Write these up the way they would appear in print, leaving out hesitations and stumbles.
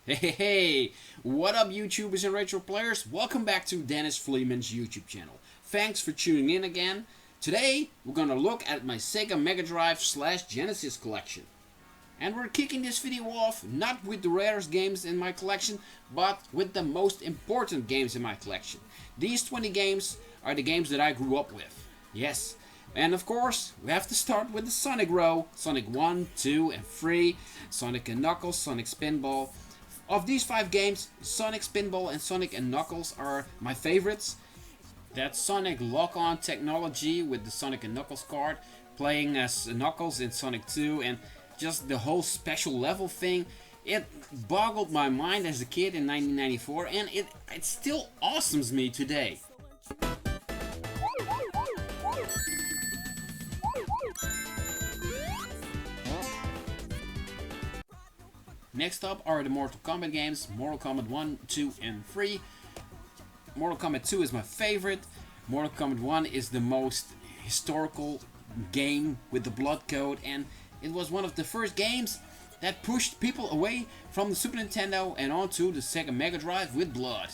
Hey, what up YouTubers and retro players? Welcome back to Dennis Fleeman's YouTube channel. Thanks for tuning in again. Today, we're gonna look at my Sega Mega Drive / Genesis collection. And we're kicking this video off not with the rarest games in my collection, but with the most important games in my collection. These 20 games are the games that I grew up with. Yes. And of course, we have to start with the Sonic row. Sonic 1, 2, and 3. Sonic and Knuckles, Sonic Spinball. Of these 5 games, Sonic Spinball and Sonic and Knuckles are my favorites. That Sonic lock-on technology with the Sonic and Knuckles card, playing as Knuckles in Sonic 2, and just the whole special level thing, it boggled my mind as a kid in 1994, and it still awesomes me today. Next up are the Mortal Kombat games, Mortal Kombat 1, 2, and 3. Mortal Kombat 2 is my favorite. Mortal Kombat 1 is the most historical game with the blood code, and it was one of the first games that pushed people away from the Super Nintendo and onto the Sega Mega Drive with blood.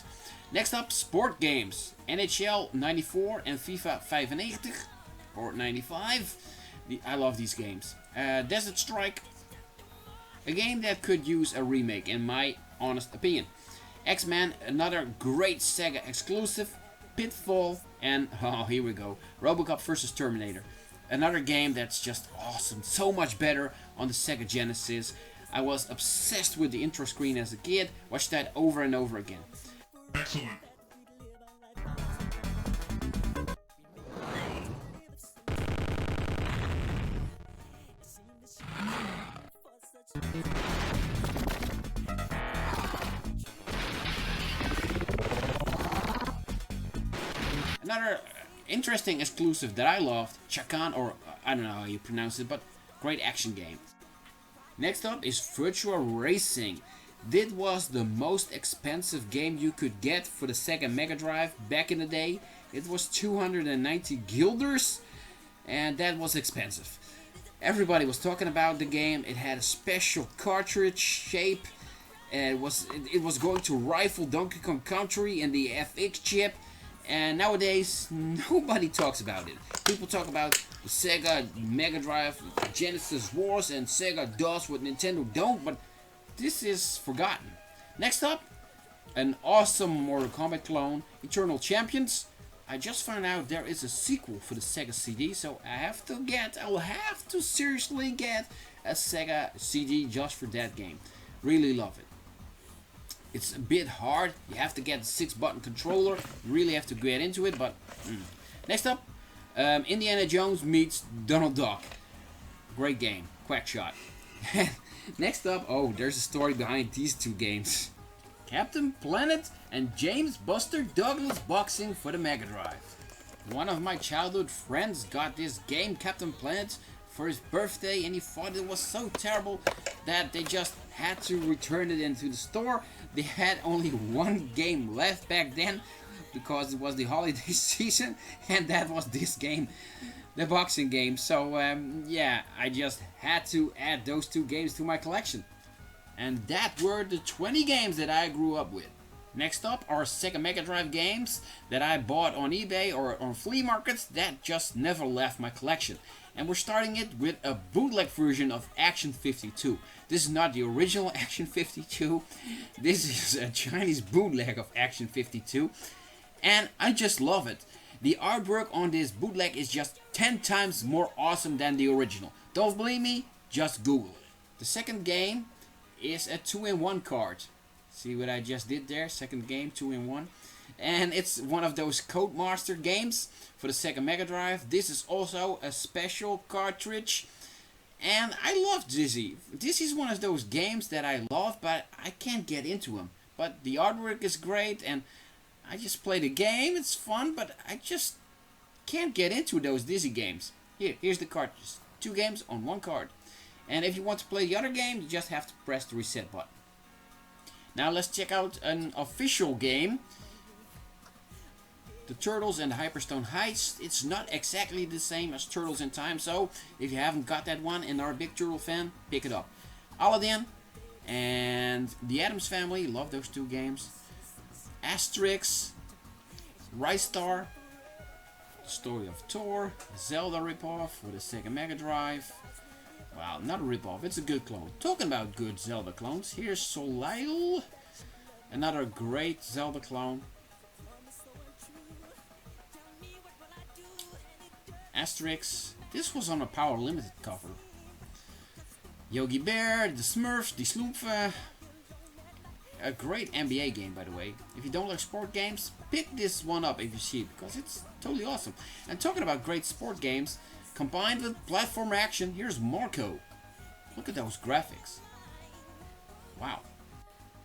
Next up, sport games, NHL 94 and FIFA 95 or 95. I love these games. Desert Strike, a game that could use a remake in my honest opinion. X-Men, another great Sega exclusive. Pitfall, and oh, here we go, RoboCop vs Terminator. Another game that's just awesome, so much better on the Sega Genesis. I was obsessed with the intro screen as a kid, watched that over and over again. Excellent. Another interesting exclusive that I loved, Chakan, or I don't know how you pronounce it, but great action game. Next up is Virtua Racing. This was the most expensive game you could get for the Sega Mega Drive back in the day. It was 290 guilders, and that was expensive. Everybody was talking about the game. It had a special cartridge shape. It was going to rival Donkey Kong Country and the FX chip. And nowadays, nobody talks about it. People talk about the Sega Mega Drive, Genesis Wars, and Sega does what Nintendo don't, but this is forgotten. Next up, an awesome Mortal Kombat clone, Eternal Champions. I just found out there is a sequel for the Sega CD, so I will have to seriously get a Sega CD just for that game. Really love it. It's a bit hard. You have to get the 6-button controller. You really have to get into it, but Next up, Indiana Jones meets Donald Duck. Great game. Quackshot. Next up, oh, there's a story behind these two games. Captain Planet and James Buster Douglas Boxing for the Mega Drive. One of my childhood friends got this game, Captain Planet, for his birthday, and he thought it was so terrible that they just had to return it into the store. They had only one game left back then because it was the holiday season, and that was this game, the boxing game. So yeah, I just had to add those two games to my collection. And that were the 20 games that I grew up with. Next up are Sega Mega Drive games that I bought on eBay or on flea markets that just never left my collection. And we're starting it with a bootleg version of Action 52. This is not the original Action 52. This is a Chinese bootleg of Action 52. And I just love it. The artwork on this bootleg is just 10 times more awesome than the original. Don't believe me? Just Google it. The second game is a 2-in-1 card. See what I just did there? Second game, 2-in-1. And it's one of those Codemaster games for the Sega Mega Drive. This is also a special cartridge. And I love Dizzy. This is one of those games that I love, but I can't get into them. But the artwork is great, and I just play the game. It's fun, but I just can't get into those Dizzy games. Here's the cartridge. 2 games on 1 card. And if you want to play the other game, you just have to press the reset button. Now let's check out an official game. The Turtles and the Hyperstone Heist. It's not exactly the same as Turtles in Time, so if you haven't got that one and are a big Turtle fan, pick it up. Aladdin and the Addams Family, love those two games. Asterix, Rise Star, Story of Thor, Zelda ripoff for the Sega Mega Drive. Well, not a ripoff, it's a good clone. Talking about good Zelda clones, here's Soleil, another great Zelda clone. Asterix, this was on a Power Limited cover. Yogi Bear, the Smurfs, die Sloopfen. A great NBA game, by the way. If you don't like sport games, pick this one up if you see it, because it's totally awesome. And talking about great sport games, combined with platform action, here's Marco. Look at those graphics. Wow.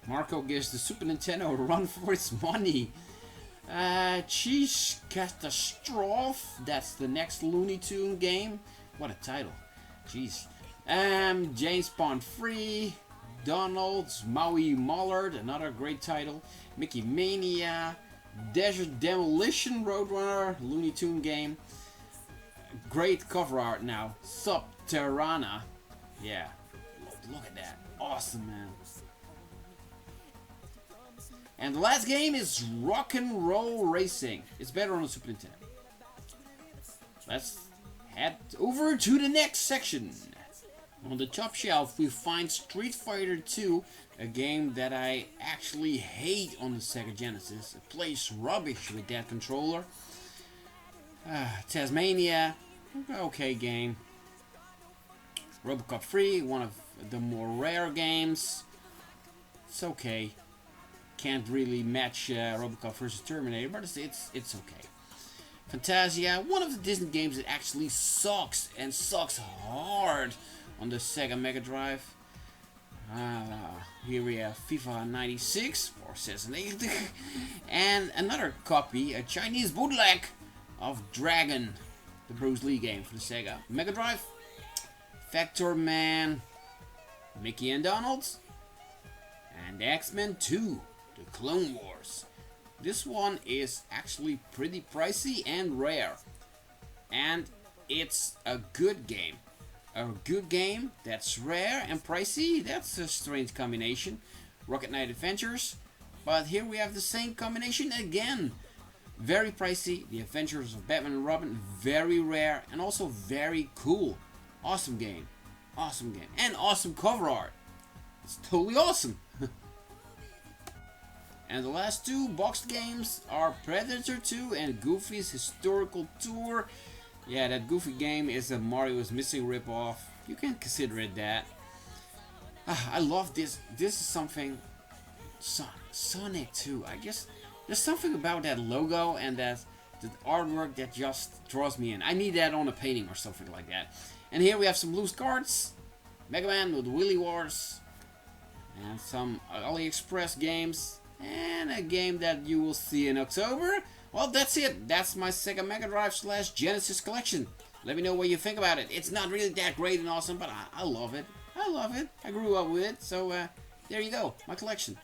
Marco gives the Super Nintendo a run for its money. Cheese Catastrophe, that's the next Looney Tune game. What a title. Jeez. James Pond Free, Donald's, Maui Mallard, another great title. Mickey Mania, Desert Demolition Roadrunner, Looney Tune game. Great cover art now. Subterrana. Yeah. Look at that. Awesome, man. And the last game is Rock and Roll Racing. It's better on the Super Nintendo. Let's head over to the next section. On the top shelf we find Street Fighter 2, a game that I actually hate on the Sega Genesis. It plays rubbish with that controller. Tasmania, okay game. Robocop 3, one of the more rare games. It's okay. Can't really match Robocop vs Terminator, but it's okay. Fantasia, one of the Disney games that actually sucks, and sucks hard on the Sega Mega Drive. Here we have FIFA 96 for Assassination, and another copy, a Chinese bootleg of Dragon, the Bruce Lee game for the Sega Mega Drive. Factor Man, Mickey and Donald, and X-Men 2, the Clone Wars. This one is actually pretty pricey and rare, and it's a good game. A good game that's rare and pricey, that's a strange combination. Rocket Knight Adventures, but here we have the same combination again. Very pricey, The Adventures of Batman and Robin, very rare and also very cool. Awesome game, and awesome cover art. It's totally awesome. And the last two boxed games are Predator 2 and Goofy's Historical Tour. Yeah, that Goofy game is a Mario is Missing ripoff. You can consider it that. I love this. This is something. Sonic 2. I guess there's something about that logo and that artwork that just draws me in. I need that on a painting or something like that. And here we have some loose cards. Mega Man with Willy Wars. And some AliExpress games. And a game that you will see in October. Well, that's it. That's my Sega Mega Drive / Genesis collection. Let me know what you think about it. It's not really that great and awesome, but I love it. I love it. I grew up with it. So, there you go. My collection.